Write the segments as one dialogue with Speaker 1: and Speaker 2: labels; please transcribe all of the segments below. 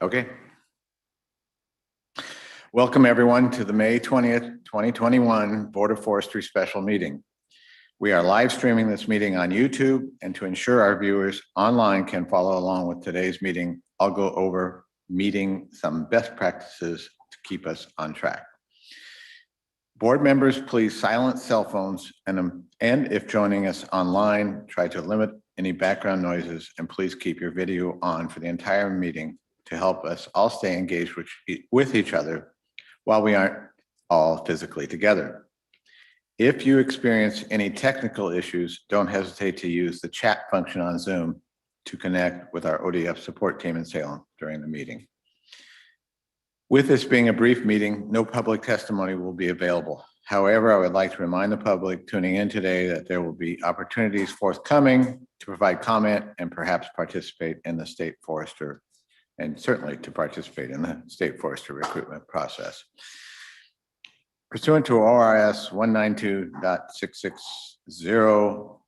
Speaker 1: Okay. Welcome, everyone, to the May 20th, 2021 Board of Forestry special meeting. We are live streaming this meeting on YouTube, and to ensure our viewers online can follow along with today's meeting, I'll go over some best practices to keep us on track. Board members, please silence cell phones, and if joining us online, try to limit any background noises, and please keep your video on for the entire meeting to help us all stay engaged with each other while we aren't all physically together. If you experience any technical issues, don't hesitate to use the chat function on Zoom to connect with our ODF support team in Salem during the meeting. With this being a brief meeting, no public testimony will be available. However, I would like to remind the public tuning in today that there will be opportunities forthcoming to provide comment and perhaps participate in the state forester, and certainly to participate in the state forester recruitment process. Pursuant to ORS 192.660,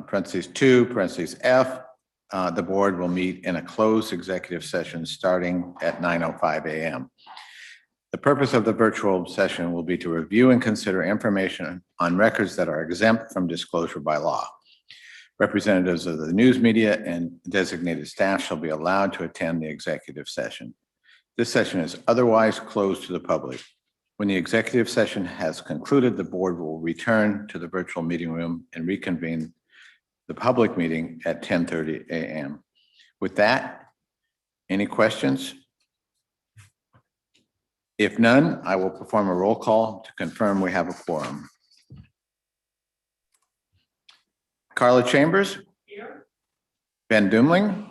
Speaker 1: parentheses 2, parentheses F, the board will meet in a closed executive session starting at 9:05 a.m. The purpose of the virtual session will be to review and consider information on records that are exempt from disclosure by law. Representatives of the news media and designated staff shall be allowed to attend the executive session. This session is otherwise closed to the public. When the executive session has concluded, the board will return to the virtual meeting room and reconvene the public meeting at 10:30 a.m. With that, any questions? If none, I will perform a roll call to confirm we have a quorum. Carla Chambers? Here. Ben Dumling?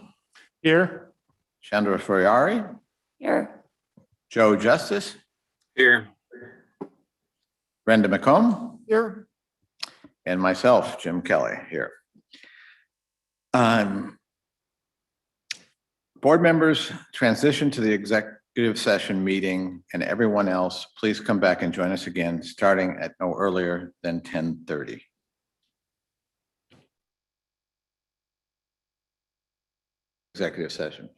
Speaker 2: Here.
Speaker 1: Chandra Furiari?
Speaker 3: Here.
Speaker 1: Joe Justice?
Speaker 2: Here.
Speaker 1: Brenda McComb?
Speaker 2: Here.
Speaker 1: And myself, Jim Kelly, here. Board members, transition to the executive session meeting, and everyone else, please come back and join us again, starting at no earlier than 10:30. Executive session.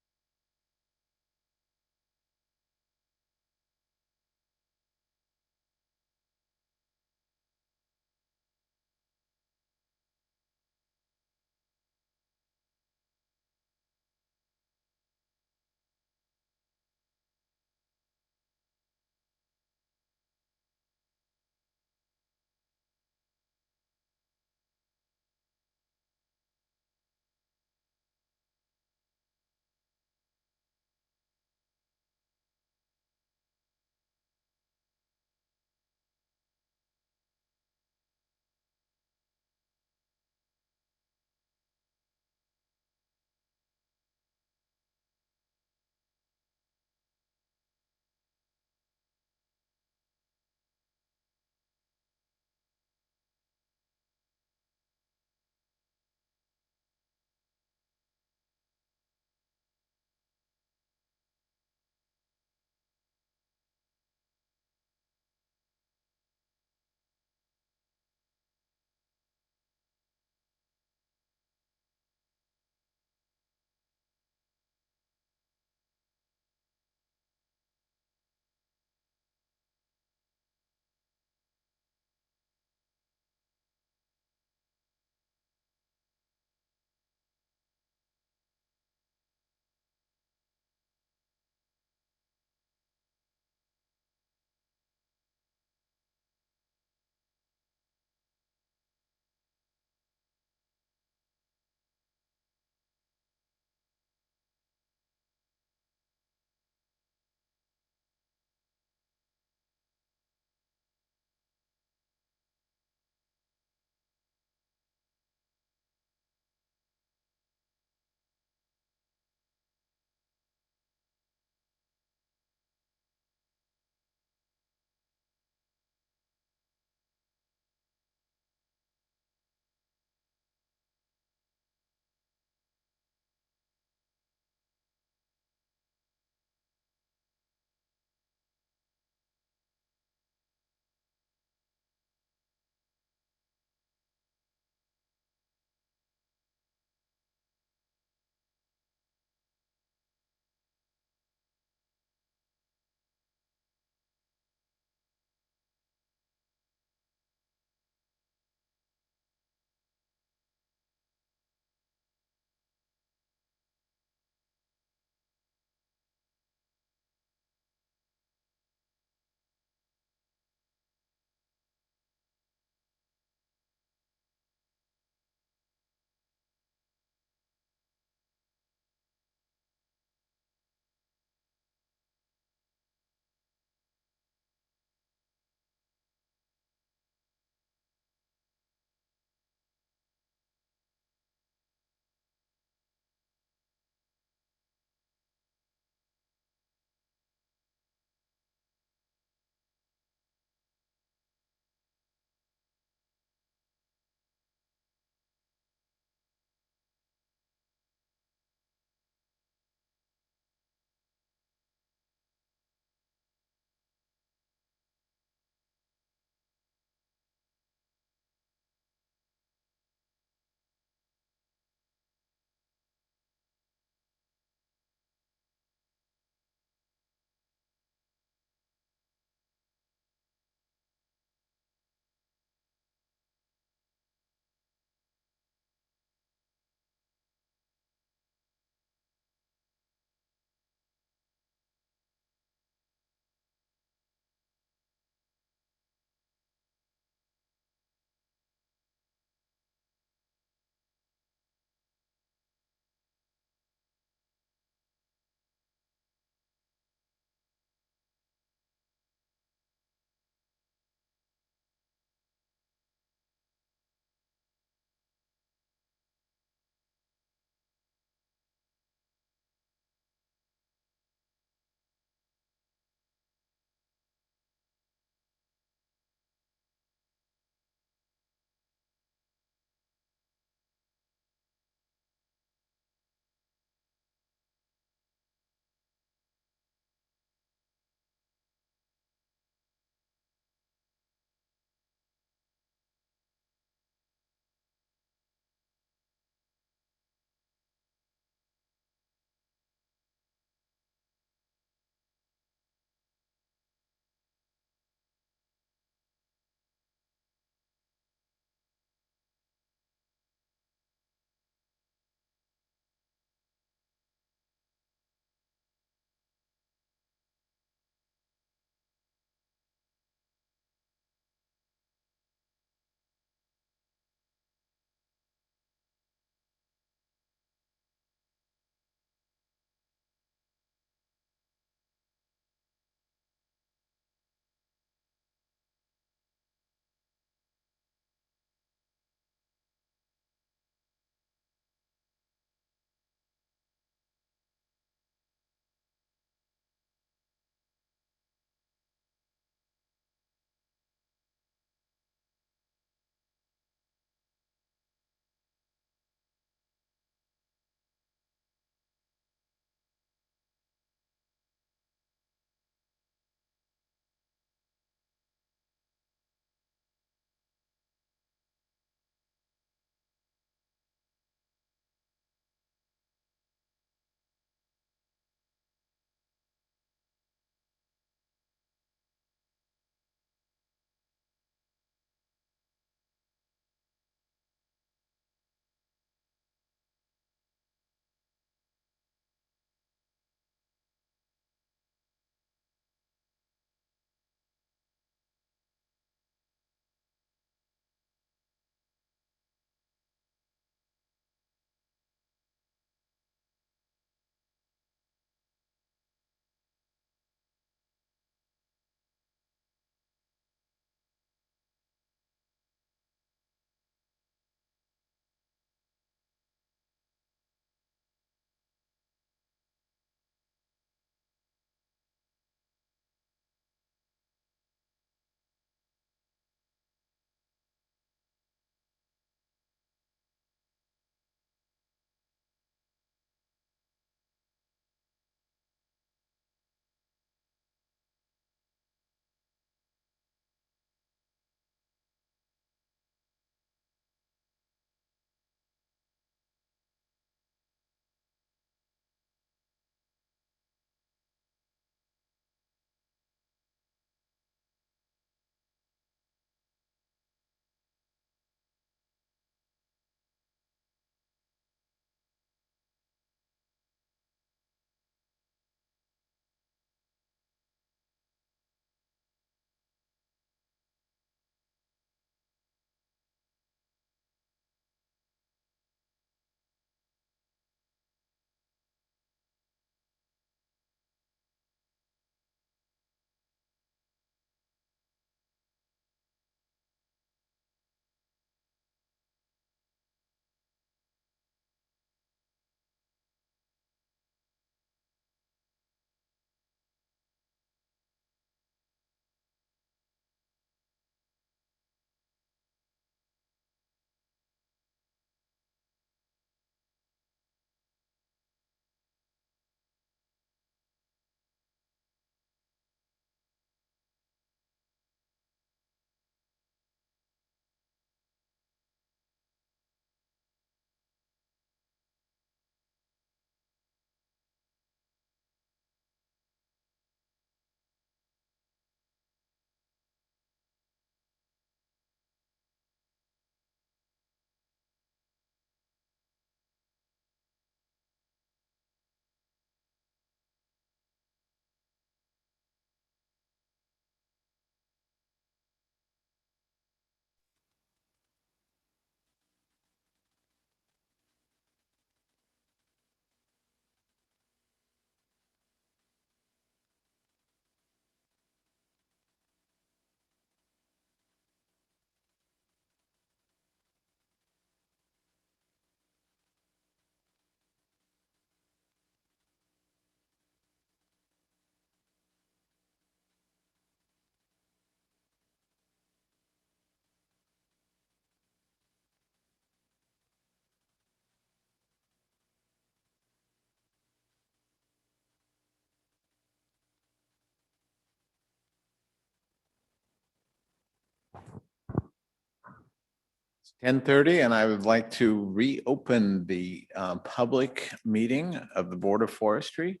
Speaker 1: 10:30, and I would like to reopen the public meeting of the Board of Forestry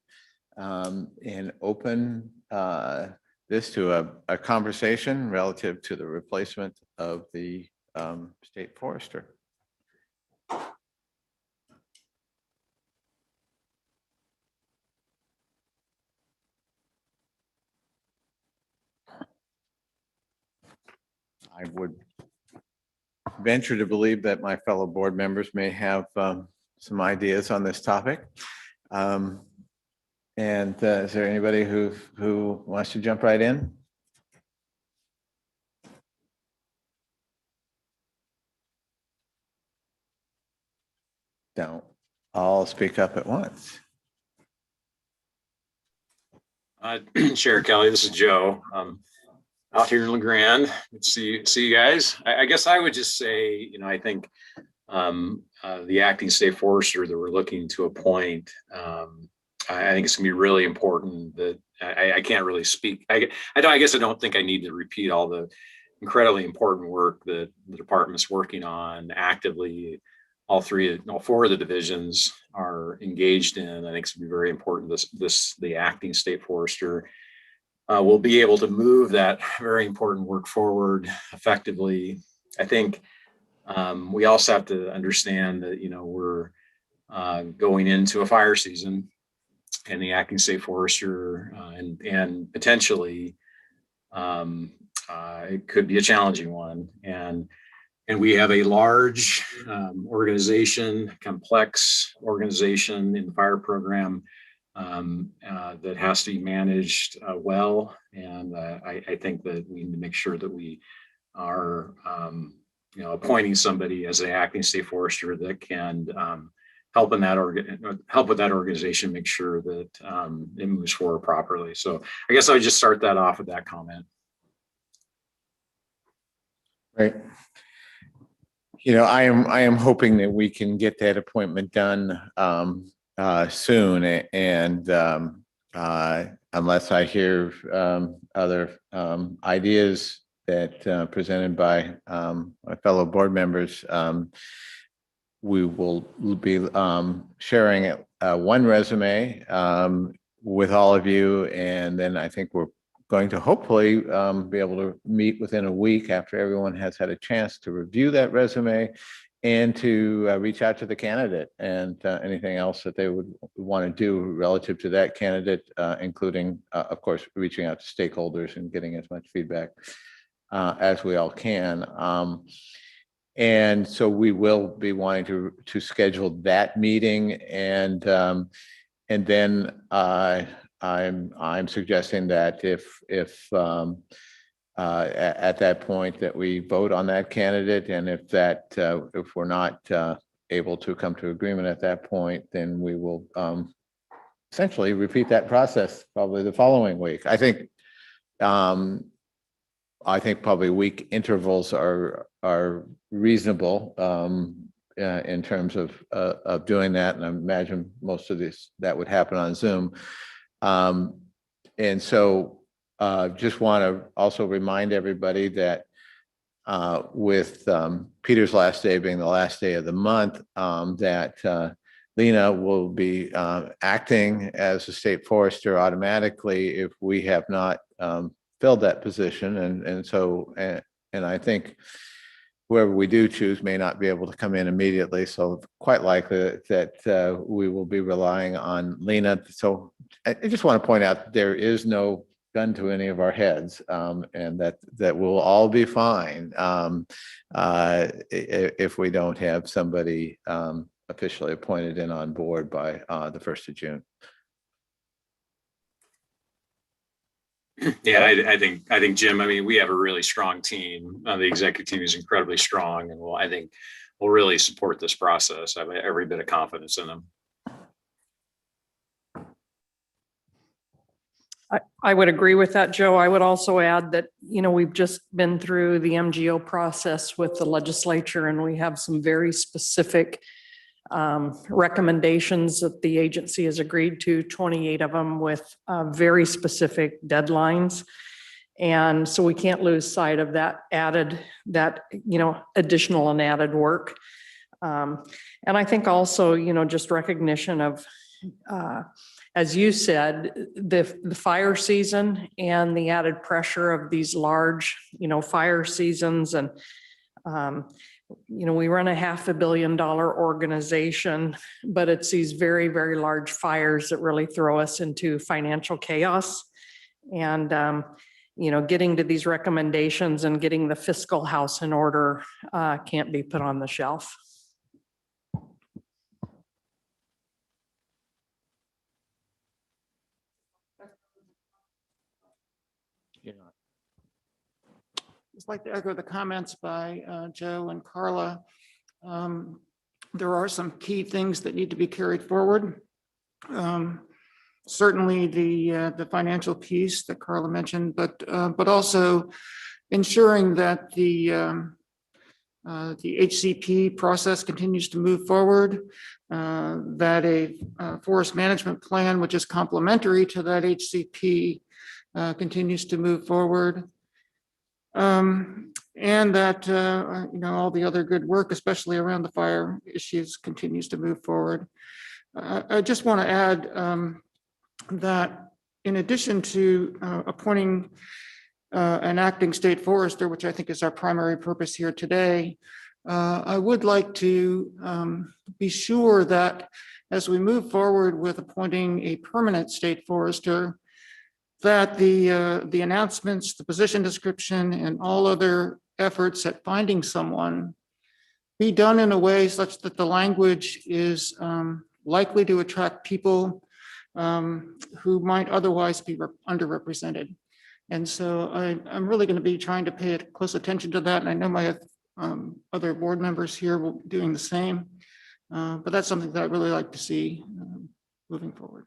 Speaker 1: and open this to a conversation relative to the replacement of the state forester. I would venture to believe that my fellow board members may have some ideas on this topic. And is there anybody who wants to jump right in? Don't all speak up at once.
Speaker 2: Chair Kelly, this is Joe. Out here in LeGrand. Good to see you guys. I guess I would just say, I think the acting state forester that we're looking to appoint, I think it's gonna be really important that I can't really speak. I guess I don't think I need to repeat all the incredibly important work that the department's working on actively. All four of the divisions are engaged in. I think it's gonna be very important. The acting state forester will be able to move that very important work forward effectively. I think we also have to understand that we're going into a fire season, and the acting state forester and potentially it could be a challenging one. And we have a large organization, complex organization in the fire program that has to be managed well. And I think that we need to make sure that we are, appointing somebody as the acting state forester that can help with that organization, make sure that it moves forward properly. So I guess I would just start that off with that comment.
Speaker 1: Right. I am hoping that we can get that appointment done soon, and unless I hear other ideas that presented by my fellow board members, we will be sharing one resume with all of you, and then I think we're going to hopefully be able to meet within a week after everyone has had a chance to review that resume and to reach out to the candidate and anything else that they would want to do relative to that candidate, including, of course, reaching out to stakeholders and getting as much feedback as we all can. And so we will be wanting to schedule that meeting, and then I'm suggesting that if at that point that we vote on that candidate, and if we're not able to come to agreement at that point, then we will essentially repeat that process probably the following week. I think probably week intervals are reasonable in terms of doing that, and I imagine most of that would happen on Zoom. And so just want to also remind everybody that with Peter's last day being the last day of the month, that Lena will be acting as a state forester automatically if we have not filled that position. And I think whoever we do choose may not be able to come in immediately. So quite likely that we will be relying on Lena. So I just want to point out there is no gun to any of our heads, and that we'll all be fine if we don't have somebody officially appointed and on board by the 1st of June.
Speaker 2: Yeah, I think Jim, we have a really strong team. The executive team is incredibly strong, and I think we'll really support this process. I have every bit of confidence in them.
Speaker 3: I would agree with that, Joe. I would also add that, we've just been through the MGO process with the legislature, and we have some very specific recommendations that the agency has agreed to, 28 of them with very specific deadlines. And so we can't lose sight of that additional and added work. And I think also, just recognition of, as you said, the fire season and the added pressure of these large, fire seasons. And, we run a $500 million organization, but it's these very, very large fires that really throw us into financial chaos. And, getting to these recommendations and getting the fiscal house in order can't be put on the shelf.
Speaker 4: Just like to echo the comments by Joe and Carla. There are some key things that need to be carried forward. Certainly the financial piece that Carla mentioned, but also ensuring that the HCP process continues to move forward, that a forest management plan, which is complementary to that HCP, continues to move forward. And that, all the other good work, especially around the fire issues, continues to move forward. I just want to add that in addition to appointing an acting state forester, which I think is our primary purpose here today, I would like to be sure that as we move forward with appointing a permanent state forester, that the announcements, the position description, and all other efforts at finding someone be done in a way such that the language is likely to attract people who might otherwise be underrepresented. And so I'm really going to be trying to pay close attention to that. And I know my other board members here will be doing the same. But that's something that I really like to see moving forward.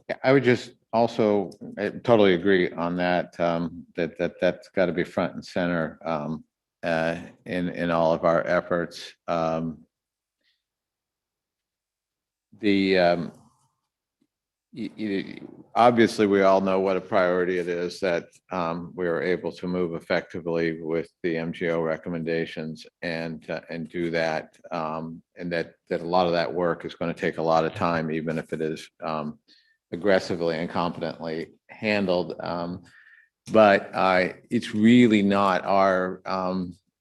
Speaker 1: Yeah, I would just also totally agree on that. That's got to be front and center in all of our efforts. Obviously, we all know what a priority it is that we are able to move effectively with the MGO recommendations and do that, and that a lot of that work is going to take a lot of time, even if it is aggressively and competently handled. But it's really not our,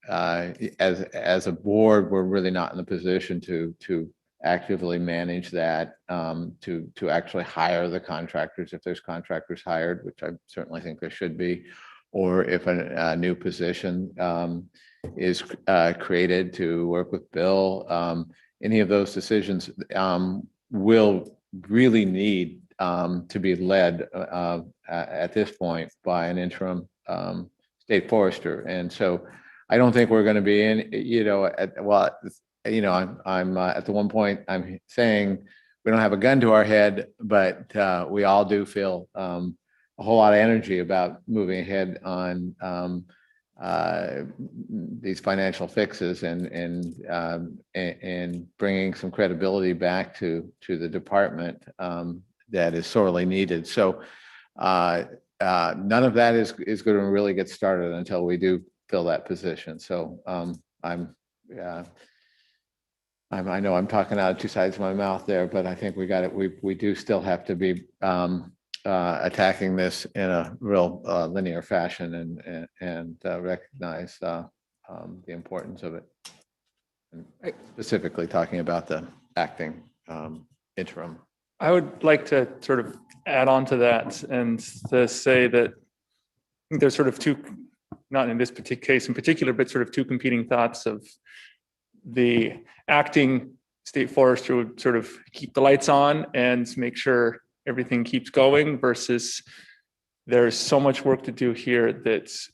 Speaker 1: as a board, we're really not in the position to actively manage that, to actually hire the contractors if there's contractors hired, which I certainly think there should be, or if a new position is created to work with Bill. Any of those decisions will really need to be led at this point by an interim state forester. And so I don't think we're going to be in, I'm at the one point I'm saying we don't have a gun to our head, but we all do feel a whole lot of energy about moving ahead on these financial fixes and bringing some credibility back to the department that is sorely needed. So none of that is going to really get started until we do fill that position. So I know I'm talking out of two sides of my mouth there, but I think we got it. We do still have to be attacking this in a real linear fashion and recognize the importance of it. And specifically talking about the acting interim.
Speaker 5: I would like to sort of add on to that and to say that there's sort of two, not in this particular case in particular, but sort of two competing thoughts of the acting state forester would sort of keep the lights on and make sure everything keeps going versus there's so much work to do here that's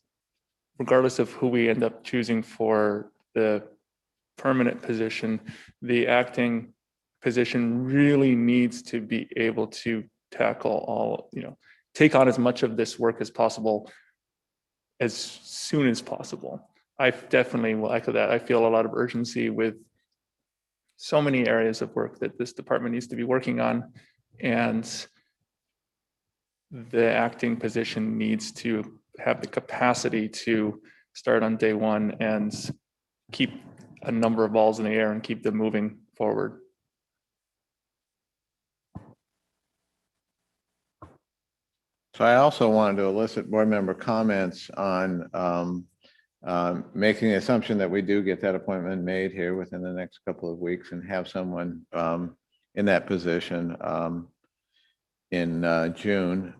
Speaker 5: regardless of who we end up choosing for the permanent position, the acting position really needs to be able to tackle all, take on as much of this work as possible as soon as possible. I definitely will echo that. I feel a lot of urgency with so many areas of work that this department needs to be working on. And the acting position needs to have the capacity to start on day one and keep a number of balls in the air and keep them moving forward.
Speaker 1: So I also wanted to elicit board member comments on making the assumption that we do get that appointment made here within the next couple of weeks and have someone in that position in June.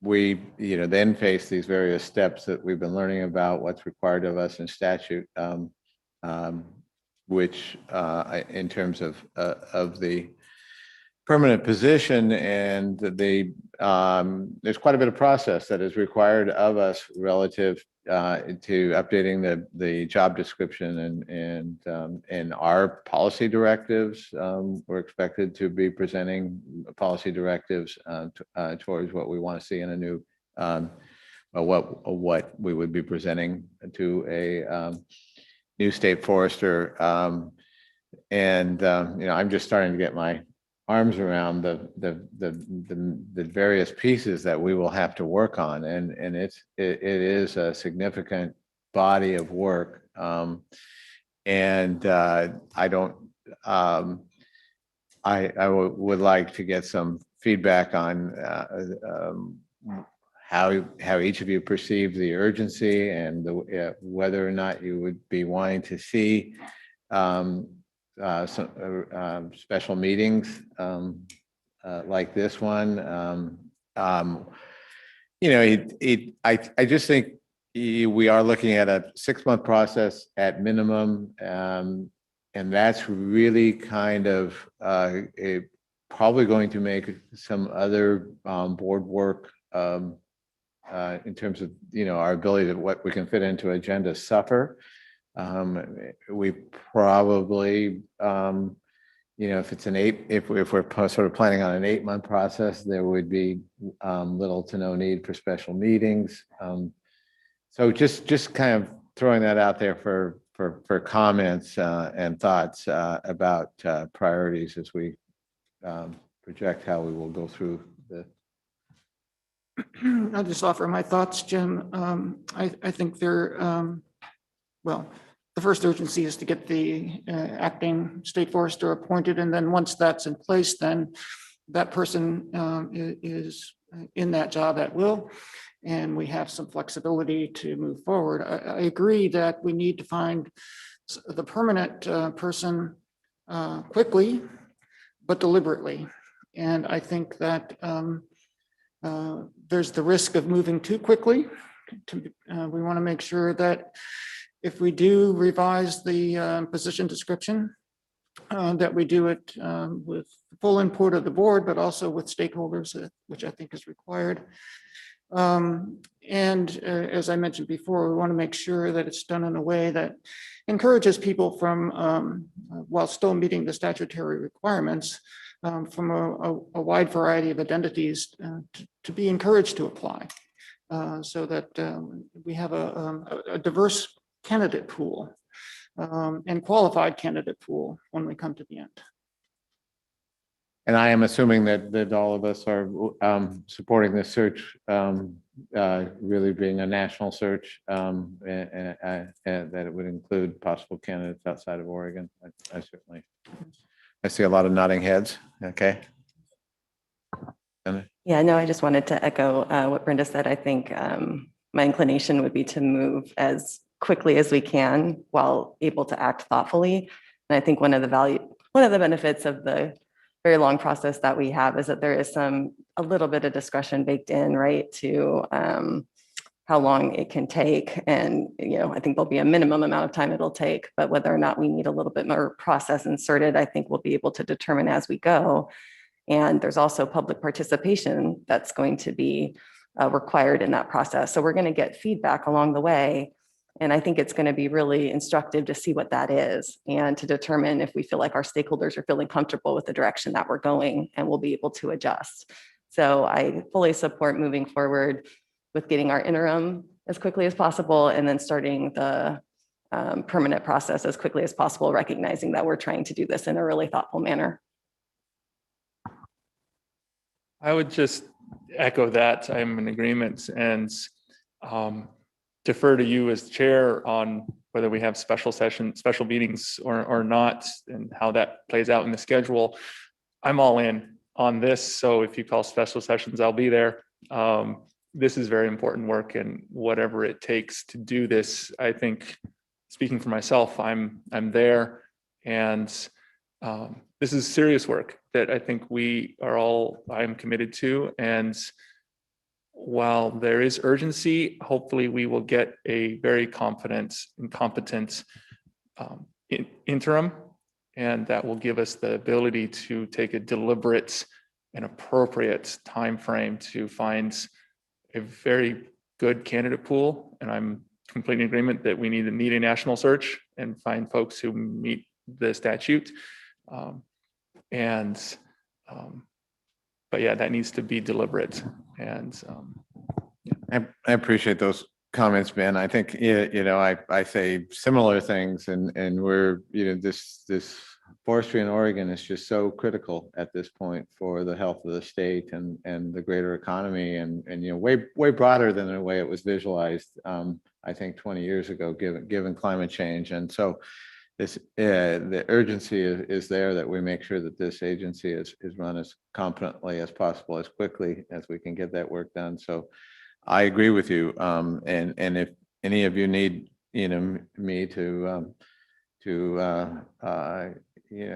Speaker 1: We, then face these various steps that we've been learning about, what's required of us in statute, which in terms of the permanent position, and there's quite a bit of process that is required of us relative to updating the job description and our policy directives. We're expected to be presenting policy directives towards what we want to see in a new, what we would be presenting to a new state forester. I'm just starting to get my arms around the various pieces that we will have to work on, and it is a significant body of work, and I don't I would like to get some feedback on how each of you perceive the urgency and whether or not you would be wanting to see some special meetings like this one. I just think we are looking at a 6-month process at minimum, and that's really kind of probably going to make some other board work in terms of our ability to what we can fit into agenda suffer. We probably, if it's if we're sort of planning on an 8-month process, there would be little to no need for special meetings. So just kind of throwing that out there for comments and thoughts about priorities as we project how we will go through the.
Speaker 4: I'll just offer my thoughts, Jim. I think well, the first urgency is to get the acting state forester appointed, and then once that's in place, then that person is in that job at will, and we have some flexibility to move forward. I agree that we need to find the permanent person quickly, but deliberately. And I think that there's the risk of moving too quickly. We want to make sure that if we do revise the position description, that we do it with full input of the board, but also with stakeholders, which I think is required. And as I mentioned before, we want to make sure that it's done in a way that encourages people from, while still meeting the statutory requirements, from a wide variety of identities to be encouraged to apply, so that we have a diverse candidate pool and qualified candidate pool when we come to the end.
Speaker 1: And I am assuming that all of us are supporting this search really being a national search, and that it would include possible candidates outside of Oregon. I certainly, I see a lot of nodding heads. Okay.
Speaker 6: Yeah, no, I just wanted to echo what Brenda said. I think my inclination would be to move as quickly as we can while able to act thoughtfully. And I think one of the benefits of the very long process that we have is that there is a little bit of discretion baked in, right, to how long it can take. And, I think there'll be a minimum amount of time it'll take, but whether or not we need a little bit more process inserted, I think we'll be able to determine as we go. And there's also public participation that's going to be required in that process. So we're going to get feedback along the way. And I think it's going to be really instructive to see what that is and to determine if we feel like our stakeholders are feeling comfortable with the direction that we're going, and we'll be able to adjust. So I fully support moving forward with getting our interim as quickly as possible and then starting the permanent process as quickly as possible, recognizing that we're trying to do this in a really thoughtful manner.
Speaker 5: I would just echo that. I'm in agreement and defer to you as chair on whether we have special meetings or not, and how that plays out in the schedule. I'm all in on this. So if you call special sessions, I'll be there. This is very important work, and whatever it takes to do this, I think, speaking for myself, I'm there. And this is serious work that I think I'm committed to. And while there is urgency, hopefully we will get a very confident and competent interim, and that will give us the ability to take a deliberate and appropriate time frame to find a very good candidate pool. And I'm completely in agreement that we need a national search and find folks who meet the statute. But yeah, that needs to be deliberate. And
Speaker 1: I appreciate those comments, Ben. I think, I say similar things, and we're, this forestry in Oregon is just so critical at this point for the health of the state and the greater economy, and way broader than the way it was visualized, I think 20 years ago, given climate change. And so the urgency is there that we make sure that this agency is run as competently as possible, as quickly as we can get that work done. So I agree with you. And if any of you need, me to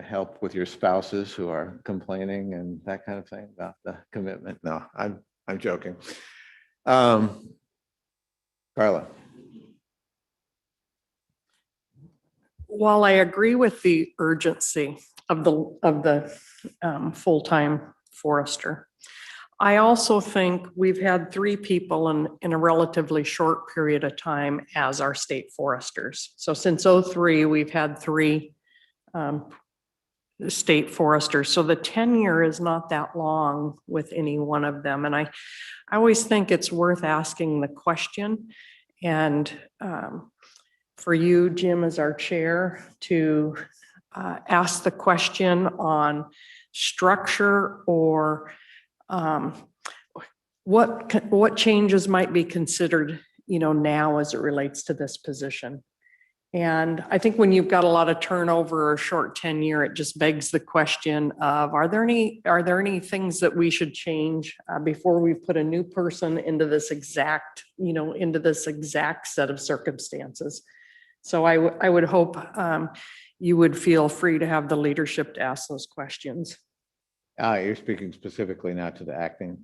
Speaker 1: help with your spouses who are complaining and that kind of thing about the commitment. No, I'm joking. Carla.
Speaker 3: While I agree with the urgency of the full-time forester, I also think we've had 3 people in a relatively short period of time as our state foresters. So since 2003, we've had 3 state foresters. So the tenure is not that long with any one of them. And I always think it's worth asking the question. And for you, Jim, as our chair, to ask the question on structure or what changes might be considered, now as it relates to this position. And I think when you've got a lot of turnover or short tenure, it just begs the question of, are there any things that we should change before we put a new person into this exact set of circumstances? So I would hope you would feel free to have the leadership to ask those questions.
Speaker 1: You're speaking specifically now to the acting.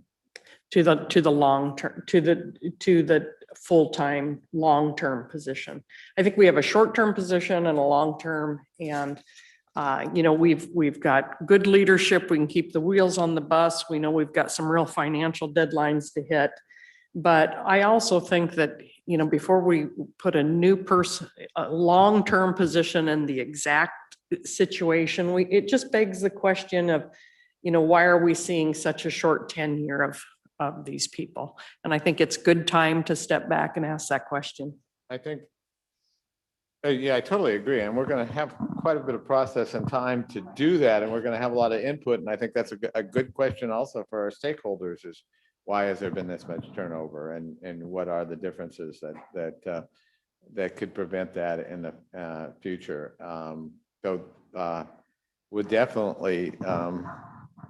Speaker 3: To the long term, to the full-time, long-term position. I think we have a short-term position and a long-term, and we've got good leadership. We can keep the wheels on the bus. We know we've got some real financial deadlines to hit. But I also think that, before we put a new person, a long-term position in the exact situation, it just begs the question of, why are we seeing such a short tenure of these people? And I think it's good time to step back and ask that question.
Speaker 1: I think, yeah, I totally agree. And we're going to have quite a bit of process and time to do that. And we're going to have a lot of input. And I think that's a good question also for our stakeholders is, why has there been this much turnover, and what are the differences that could prevent that in the future? So we'll definitely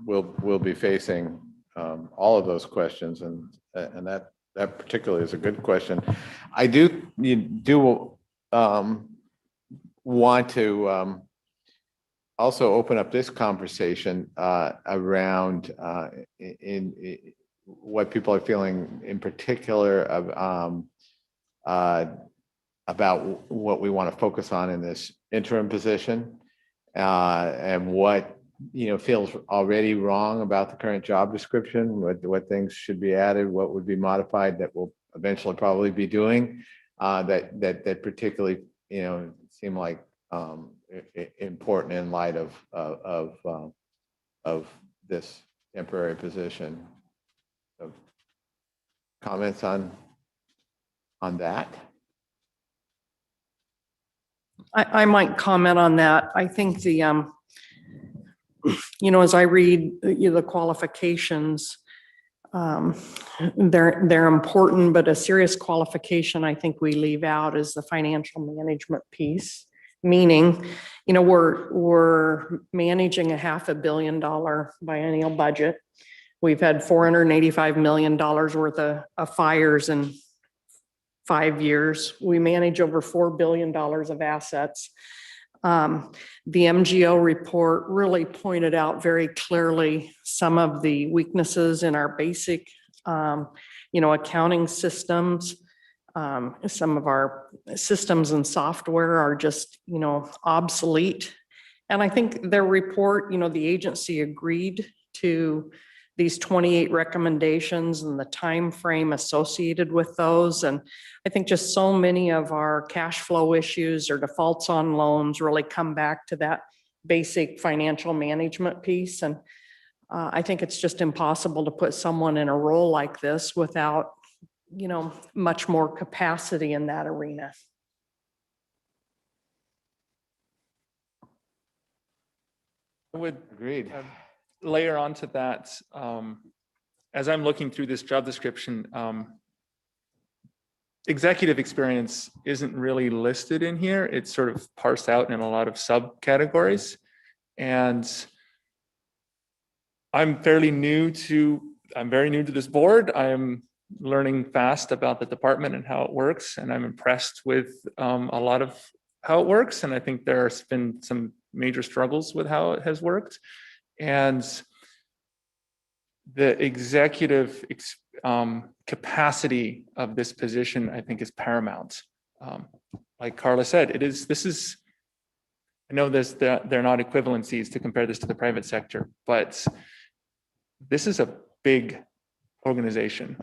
Speaker 1: we'll be facing all of those questions, and that particularly is a good question. I do want to also open up this conversation around in what people are feeling in particular about what we want to focus on in this interim position, and what feels already wrong about the current job description, what things should be added, what would be modified that we'll eventually probably be doing, that particularly seem like important in light of this temporary position. So, comments on that?
Speaker 3: I might comment on that. I think as I read the qualifications, they're important, but a serious qualification I think we leave out is the financial management piece. Meaning, we're managing a $500 million biennial budget. We've had $485 million worth of fires in 5 years. We manage over $4 billion of assets. The MGO report really pointed out very clearly some of the weaknesses in our basic, accounting systems. Some of our systems and software are just, obsolete. And I think their report, the agency agreed to these 28 recommendations and the time frame associated with those. And I think just so many of our cash flow issues or defaults on loans really come back to that basic financial management piece. And I think it's just impossible to put someone in a role like this without, much more capacity in that arena.
Speaker 5: I would
Speaker 1: Agreed.
Speaker 5: layer onto that, as I'm looking through this job description, executive experience isn't really listed in here. It's sort of parsed out in a lot of subcategories. And I'm very new to this board. I'm learning fast about the department and how it works. And I'm impressed with a lot of how it works. And I think there's been some major struggles with how it has worked. And the executive capacity of this position, I think, is paramount. Like Carla said, I know they're not equivalencies to compare this to the private sector, but this is a big organization.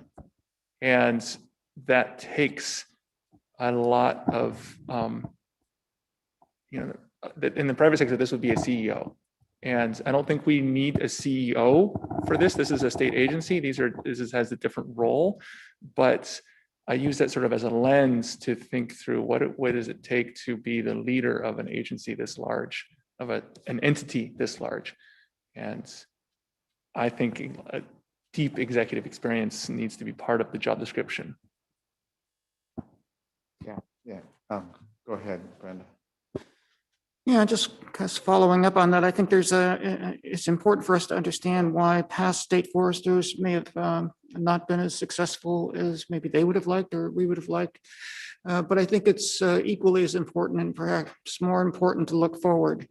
Speaker 5: And that takes a lot of, in the private sector, this would be a CEO. And I don't think we need a CEO for this. This is a state agency. This has a different role, but I use that sort of as a lens to think through what does it take to be the leader of an agency this large, of an entity this large. And I think a deep executive experience needs to be part of the job description.
Speaker 1: Yeah. Go ahead, Brenda.
Speaker 4: Yeah, just following up on that, I think it's important for us to understand why past state foresters may have not been as successful as maybe they would have liked or we would have liked. But I think it's equally as important and perhaps more important to look forward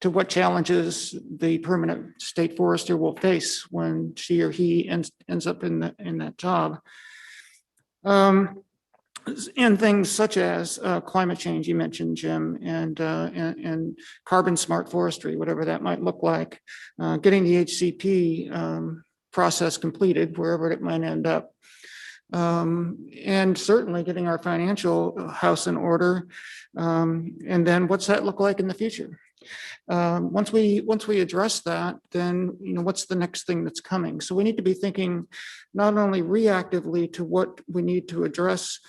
Speaker 4: to what challenges the permanent state forester will face when she or he ends up in that job. And things such as climate change, you mentioned, Jim, and carbon smart forestry, whatever that might look like, getting the HCP process completed wherever it might end up, and certainly getting our financial house in order. And then what's that look like in the future? Once we address that, then what's the next thing that's coming? So we need to be thinking not only reactively to what we need to address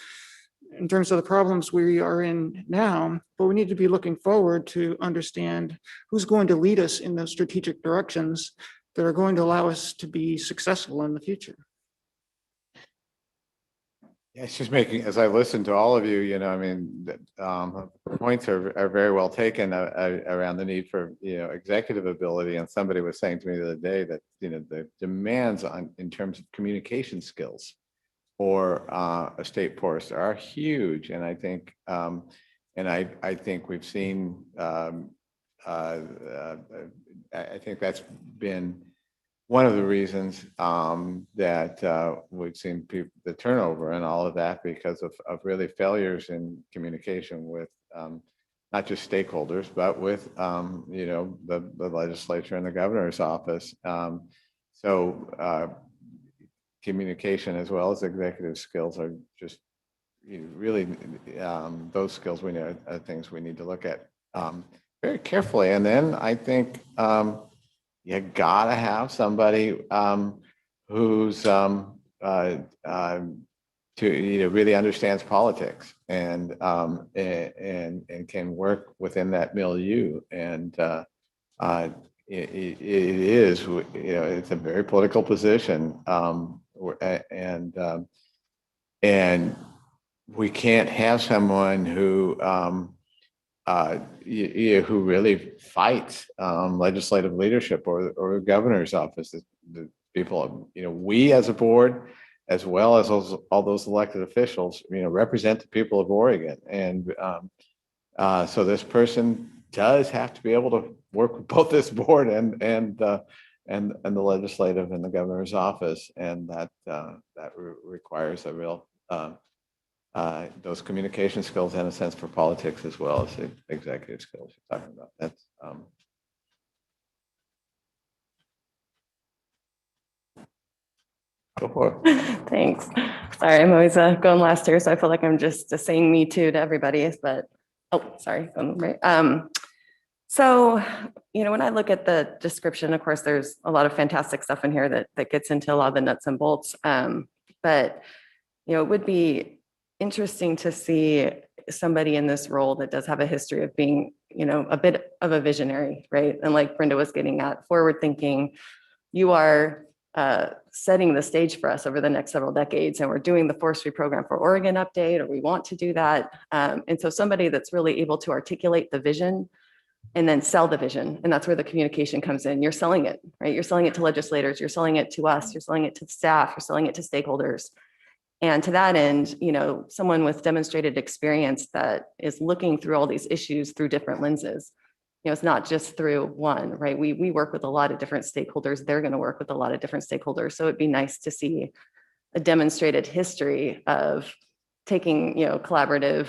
Speaker 4: in terms of the problems we are in now, but we need to be looking forward to understand who's going to lead us in those strategic directions that are going to allow us to be successful in the future.
Speaker 1: Yeah, it's just making, as I listen to all of you, the points are very well taken around the need for, executive ability. And somebody was saying to me the other day that, the demands in terms of communication skills for a state forester are huge. And I think, I think we've seen, I think that's been one of the reasons that we've seen the turnover and all of that because of really failures in communication with not just stakeholders, but with the legislature and the governor's office. So communication as well as executive skills are just really those skills we know are things we need to look at very carefully. And then I think you gotta have somebody who's really understands politics and can work within that milieu. And it is, it's a very political position. And we can't have someone who who really fights legislative leadership or the governor's office. The people, we as a board, as well as all those elected officials, represent the people of Oregon. And so this person does have to be able to work with both this board and the legislative and the governor's office. And that requires a real those communication skills and a sense for politics, as well as the executive skills you're talking about. That's go for it.
Speaker 6: Thanks. Sorry, I'm always going last here, so I feel like I'm just saying me too to everybody, but, oh, sorry. So, when I look at the description, of course, there's a lot of fantastic stuff in here that gets into a lot of the nuts and bolts. But, it would be interesting to see somebody in this role that does have a history of being, a bit of a visionary, right? And like Brenda was getting at, forward thinking, you are setting the stage for us over the next several decades. And we're doing the forestry program for Oregon update, or we want to do that. And so somebody that's really able to articulate the vision and then sell the vision. And that's where the communication comes in. You're selling it, right? You're selling it to legislators, you're selling it to us, you're selling it to staff, you're selling it to stakeholders. And to that end, someone with demonstrated experience that is looking through all these issues through different lenses. It's not just through one, right? We work with a lot of different stakeholders. They're going to work with a lot of different stakeholders. So it'd be nice to see a demonstrated history of taking, collaborative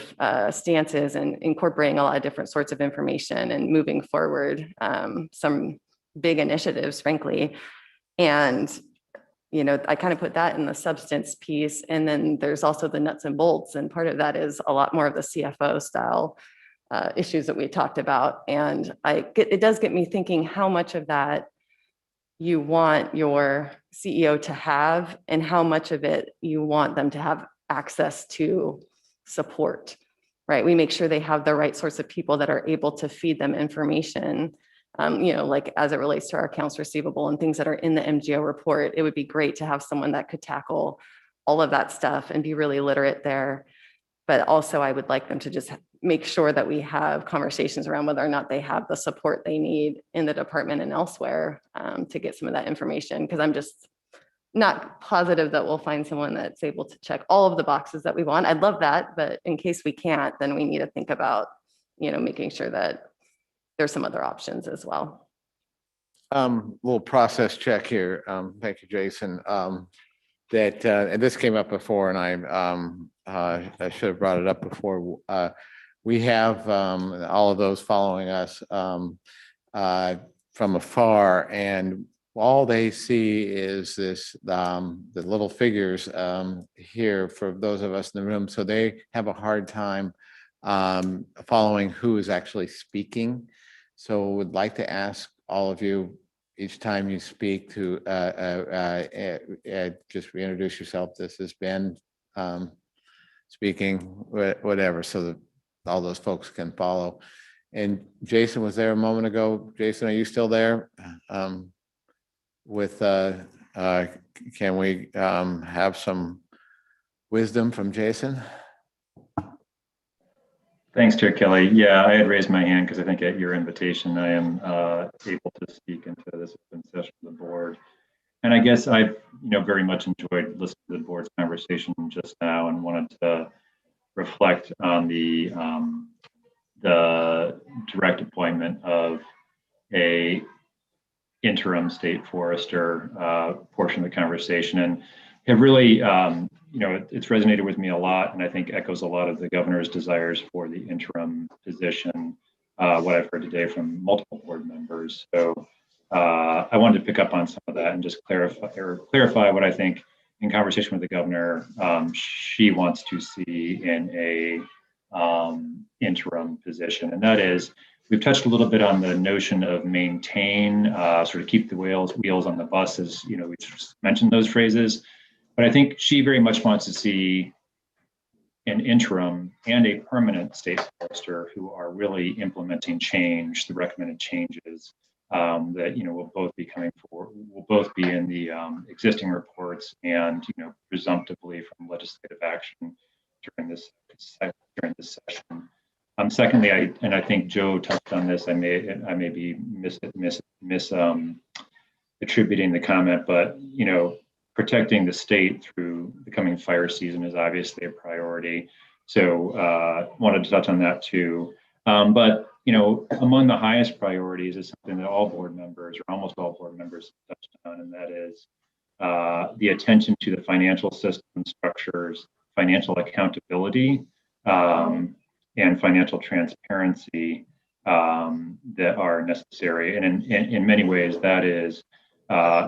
Speaker 6: stances and incorporating a lot of different sorts of information and moving forward some big initiatives, frankly. And I kind of put that in the substance piece. And then there's also the nuts and bolts. And part of that is a lot more of the CFO style issues that we talked about. And it does get me thinking how much of that you want your CEO to have and how much of it you want them to have access to support, right? We make sure they have the right sorts of people that are able to feed them information. Like as it relates to our accounts receivable and things that are in the MGO report, it would be great to have someone that could tackle all of that stuff and be really literate there. But also I would like them to just make sure that we have conversations around whether or not they have the support they need in the department and elsewhere to get some of that information. Because I'm just not positive that we'll find someone that's able to check all of the boxes that we want. I'd love that, but in case we can't, then we need to think about, making sure that there's some other options as well.
Speaker 1: Little process check here. Thank you, Jason. And this came up before, and I should have brought it up before. We have all of those following us from afar, and all they see is this the little figures here for those of us in the room. So they have a hard time following who is actually speaking. So would like to ask all of you each time you speak to just reintroduce yourself. This is Ben speaking, whatever, so that all those folks can follow. And Jason was there a moment ago. Jason, are you still there? Can we have some wisdom from Jason?
Speaker 7: Thanks, Chair Kelly. Yeah, I had raised my hand because I think at your invitation, I am able to speak into this open session of the board. And I guess I've, very much enjoyed listening to the board's conversation just now and wanted to reflect on the direct appointment of a interim state forester portion of the conversation, and have really, it's resonated with me a lot, and I think echoes a lot of the governor's desires for the interim position, what I've heard today from multiple board members. So I wanted to pick up on some of that and just clarify what I think in conversation with the governor, she wants to see in a interim position. And that is, we've touched a little bit on the notion of maintain, sort of keep the wheels on the bus, as we just mentioned those phrases. But I think she very much wants to see an interim and a permanent state forester who are really implementing change, the recommended changes that will both be coming forward, will both be in the existing reports and presumptively from legislative action during this session. Secondly, I think Joe touched on this. I may be attributing the comment, but protecting the state through the coming fire season is obviously a priority. So wanted to touch on that too. But among the highest priorities is something that all board members, or almost all board members, have touched on, and that is the attention to the financial system structures, financial accountability, and financial transparency that are necessary. And in many ways, that is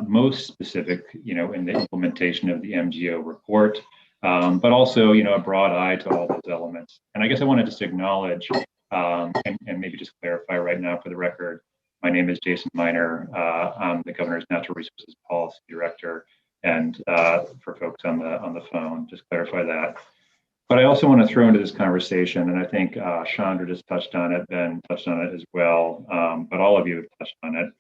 Speaker 7: most specific, in the implementation of the MGO report, but also, a broad eye to all those elements. And I guess I want to just acknowledge and maybe just clarify right now for the record, my name is Jason Miner. I'm the Governor's Natural Resources Policy Director, and for folks on the phone, just clarify that. But I also want to throw into this conversation, and I think Chandra just touched on it, Ben touched on it as well, but all of you have touched on it.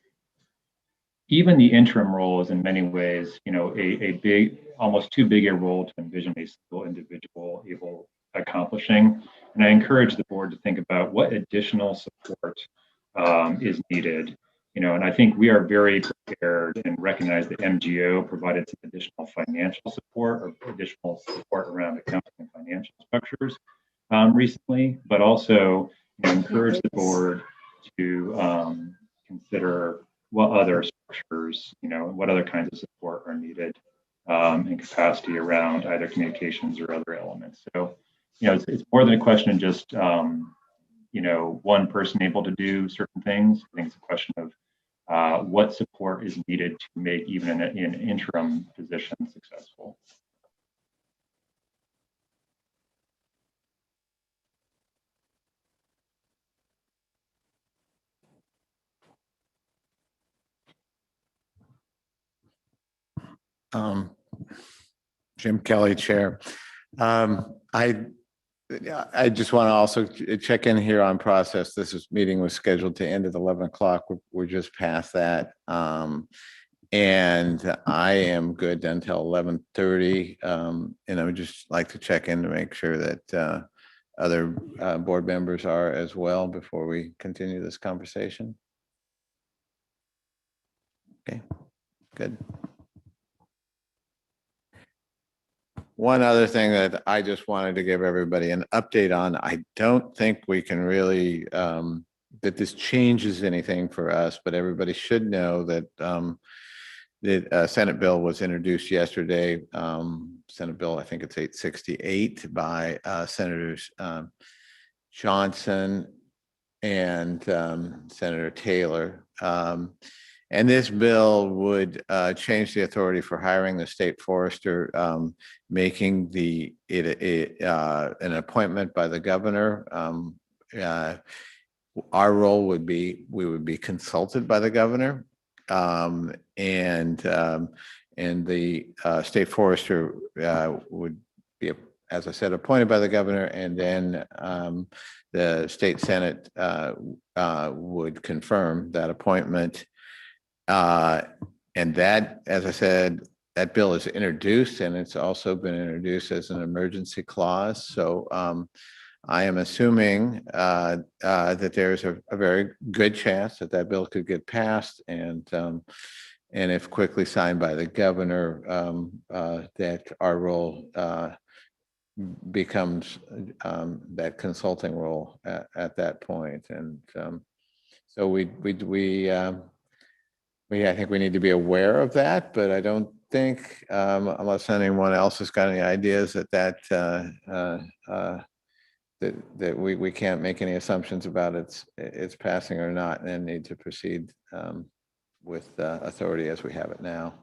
Speaker 7: Even the interim role is in many ways, a big, almost too big a role to envision a single individual able accomplishing. And I encourage the board to think about what additional support is needed. And I think we are very prepared and recognize that MGO provided some additional financial support or additional support around accounting and financial structures recently, but also encourage the board to consider what other structures, what other kinds of support are needed and capacity around either communications or other elements. So, it's more than a question of just, one person able to do certain things. I think it's a question of what support is needed to make even an interim position successful.
Speaker 1: Jim Kelly, Chair. I just want to also check in here on process. Meeting was scheduled to end at 11 o'clock. We're just past that. And I am good until 11:30. And I would just like to check in to make sure that other board members are as well before we continue this conversation. Okay, good. One other thing that I just wanted to give everybody an update on, I don't think we can really, that this changes anything for us, but everybody should know that the Senate bill was introduced yesterday. Senate bill, I think it's 868 by Senators Johnson and Senator Taylor. And this bill would change the authority for hiring the state forester, making an appointment by the governor. Our role would be, we would be consulted by the governor, and the state forester would be, as I said, appointed by the governor, and then the state Senate would confirm that appointment. And that, as I said, that bill is introduced, and it's also been introduced as an emergency clause. So I am assuming that there's a very good chance that that bill could get passed, and if quickly signed by the governor, that our role becomes that consulting role at that point. And so I think we need to be aware of that, but I don't think, unless anyone else has got any ideas, that we can't make any assumptions about its passing or not, and need to proceed with authority as we have it now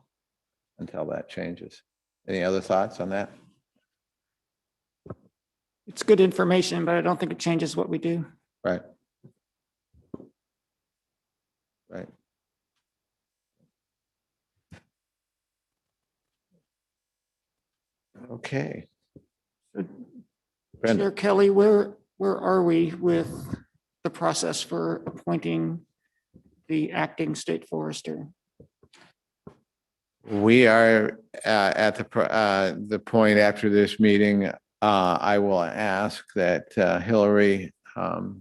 Speaker 1: until that changes. Any other thoughts on that?
Speaker 4: It's good information, but I don't think it changes what we do.
Speaker 1: Right. Right. Okay.
Speaker 4: Chair
Speaker 1: Brenda,
Speaker 4: Kelly, where are we with the process for appointing the acting state forester?
Speaker 1: we are at the point after this meeting. I will ask that Hillary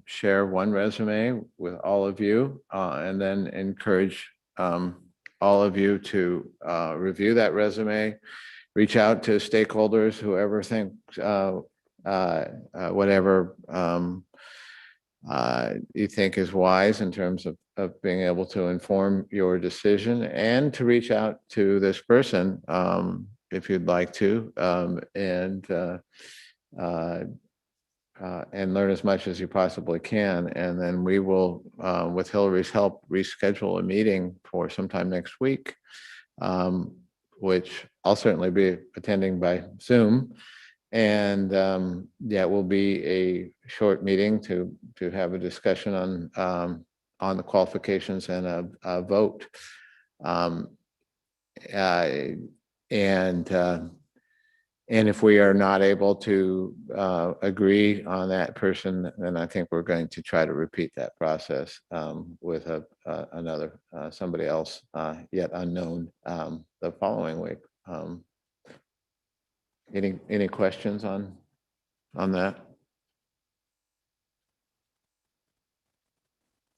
Speaker 1: share one resume with all of you and then encourage all of you to review that resume, reach out to stakeholders, whoever thinks, whatever you think is wise in terms of being able to inform your decision, and to reach out to this person if you'd like to, and learn as much as you possibly can. And then we will, with Hillary's help, reschedule a meeting for sometime next week, which I'll certainly be attending by Zoom. And yeah, it will be a short meeting to have a discussion on the qualifications and a vote. And if we are not able to agree on that person, then I think we're going to try to repeat that process with another somebody else yet unknown the following week. Any questions on that?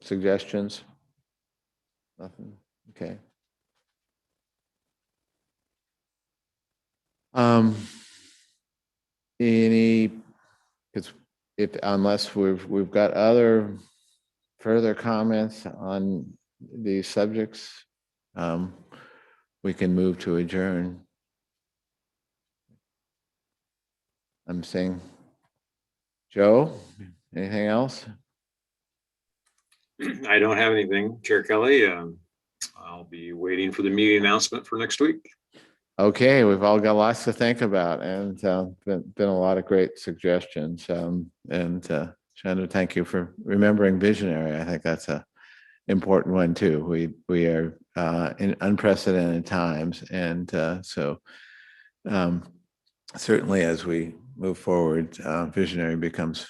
Speaker 1: Suggestions? Nothing? Okay. Because unless we've got other further comments on these subjects, we can move to adjourn. I'm saying, Joe, anything else?
Speaker 2: I don't have anything, Chair Kelly. I'll be waiting for the meeting announcement for next week.
Speaker 1: Okay, we've all got lots to think about, and been a lot of great suggestions. Chandra, thank you for remembering visionary. I think that's a important one too. We are in unprecedented times, and so certainly as we move forward, visionary becomes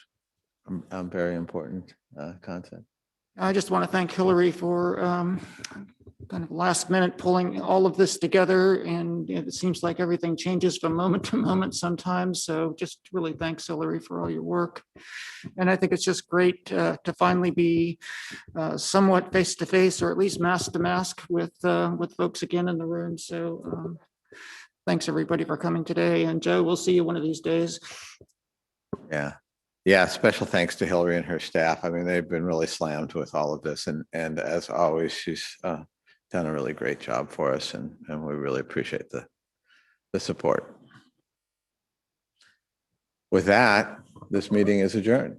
Speaker 1: a very important concept.
Speaker 4: I just want to thank Hillary for kind of last minute pulling all of this together. And it seems like everything changes from moment to moment sometimes. So just really thanks, Hillary, for all your work. And I think it's just great to finally be somewhat face to face, or at least mask to mask with folks again in the room. So thanks everybody for coming today. And Joe, we'll see you one of these days.
Speaker 1: Yeah. Yeah, special thanks to Hillary and her staff. I mean, they've been really slammed with all of this, and as always, she's done a really great job for us, and we really appreciate the support. With that, this meeting is adjourned.